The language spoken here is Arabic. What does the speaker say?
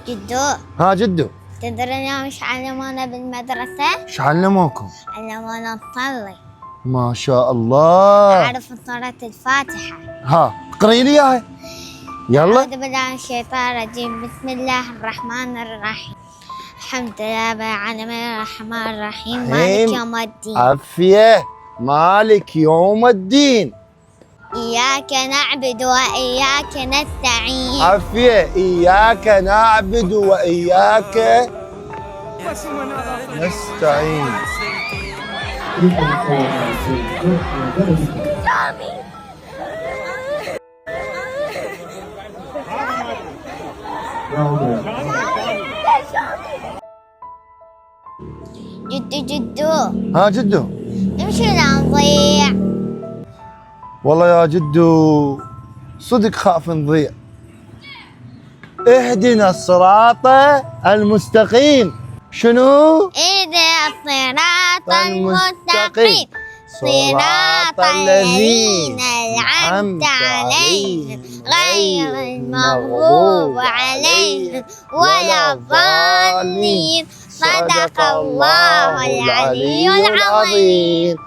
جدو، ها جدو، تدرون وش علمونا بالمدرسة؟ ايش علموكم؟ علمونا نصلي، ما شاء الله. أعرف سورة الفاتحة. ها اقرأي لي اياها. يلا. أعوذ بالله من الشيطان الرجيم، بسم الله الرحمن الرحيم، الحمد لله رب العالمين الرحمن الرحيم مالك يوم الدين. عافية. مالك يوم الدين. إياك نعبد وإياك نستعين. عافية. إياك نعبد وإياك نستعين. جدو، ها جدو، نمشي ولا نضيع؟ والله يا جدو صدق خاف نضيع. اهدنا الصراط المستقيم. شنو؟ اهدنا الصراط المستقيم، صراط الذين أنعمت عليهم غير المغضوب عليهم ولا الضالين. صدق الله العلي العظيم.